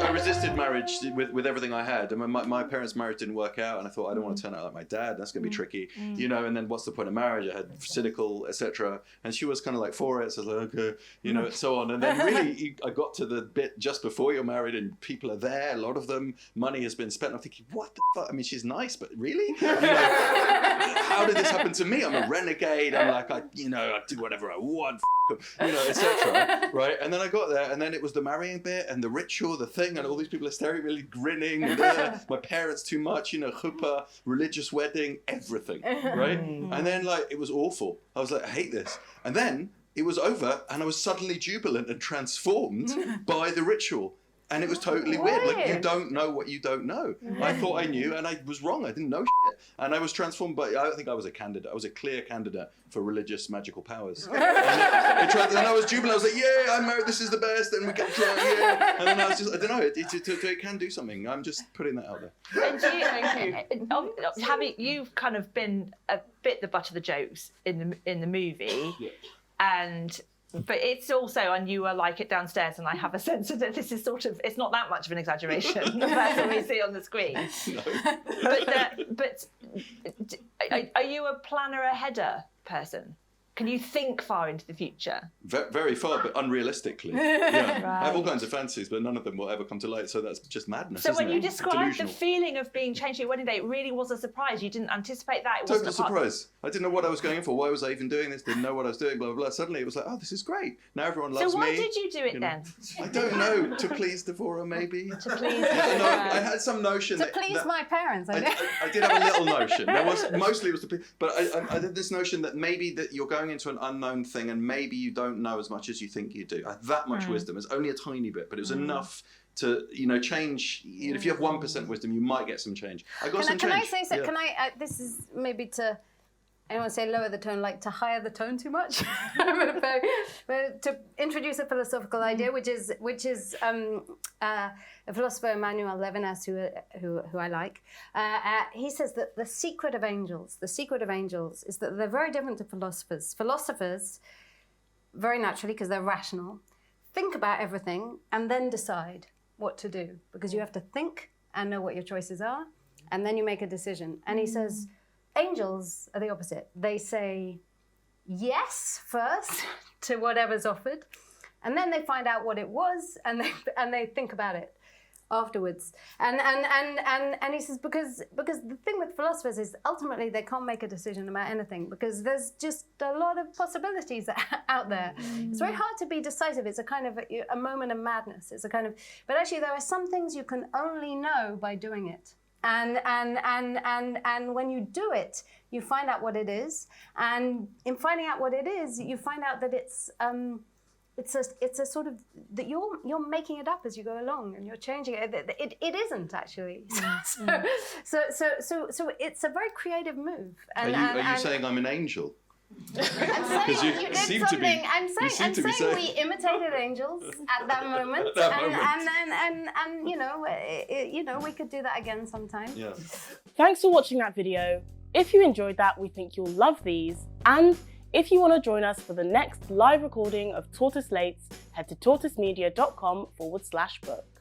I resisted marriage with everything I had. And my parents' marriage didn't work out, and I thought, I don't want to turn out like my dad. That's going to be tricky, you know. And then what's the point of marriage? I had cynical, etc. And she was kind of like for it. So I was like, okay, you know, so on. And then really, I got to the bit just before you're married, and people are there. A lot of them, money has been spent. I'm thinking, what the fuck? I mean, she's nice, but really, you know, how did this happen to me? I'm a renegade. I'm like, I do whatever I want. You know, etc. Right? And then I got there, and then it was the marrying bit and the ritual, the thing, and all these people are staring at me, grinning. And my parents too much, you know, chuppah, religious wedding, everything, right? And then like it was awful. I was like, I hate this. And then it was over, and I was suddenly jubilant and transformed by the ritual. And it was totally weird. Like, you don't know what you don't know. I thought I knew, and I was wrong. I didn't know shit. And I was transformed by, I think I was a candidate. I was a clear candidate for religious magical powers. And I was jubilant. I was like, yeah, I'm married. This is the best. And we kept trying, yeah. And then I was just, I don't know. It can do something. I'm just putting that out there. And you've kind of been a bit the butt of the jokes in the movie. Yeah. But it's also, and you are like it downstairs, and I have a sense that this is sort of, it's not that much of an exaggeration, the person we see on the screen. No. But are you a planner aheader person? Can you think far into the future? Very far, but unrealistically. Yeah. Right. I have all kinds of fantasies, but none of them will ever come to light. So that's just madness. So when isn't you it? described the feeling of being changed at your wedding day, it really was a surprise. You didn't anticipate that. It Total surprise. I didn't know what I was going for. Why was I even doing this? Didn't know what I was doing. Blah blah blah. Suddenly it was like, oh, this is great. Now everyone loves me. So why did you do it then? I don't know. To please Devorah, maybe. To please. Yeah, no, I had some notion to please my parents. I did have a little notion. There was mostly it was to please, but I did this notion that maybe that you're going into an unknown thing, and maybe you don't know as much as you think you do. I had that much wisdom. It's only a tiny bit, but it was enough to, you know, change. If you have 1% wisdom, you might get some change. I got some change. Can I say so? Yeah. Can I? This is maybe to. I don't want to say lower the tone, like to higher the tone too much, but to introduce a philosophical idea, which is a philosopher, Emmanuel Levinas, who I like. He says that the secret of angels is that they're very different to philosophers. Philosophers, very naturally, because they're rational, think about everything and then decide what to do, because you have to think and know what your choices are, and then you make a decision. And he says, angels are the opposite. They say yes first to whatever's offered, and then they find out what it was, and they think about it afterwards. And he says because the thing with philosophers is ultimately they can't make a decision about anything, because there's just a lot of possibilities out there. It's very hard to be decisive. It's a kind of a moment of madness. It's a kind of, but actually there are some things you can only know by doing it. And when you do it, you find out what it is. And in finding out what it is, you find out that it's a sort of that you're making it up as you go along, and you're changing it. It isn't actually. So it's a very creative move. Are you saying I'm an angel? I'm saying you did something. I'm saying we imitated angels at that moment, and you know we could do that again sometime. Yeah. Thanks for watching that video. If you enjoyed that, we think you'll love these. And if you want to join us for the next live recording of Tortoise Lates, head to tortoisemedia.com/book.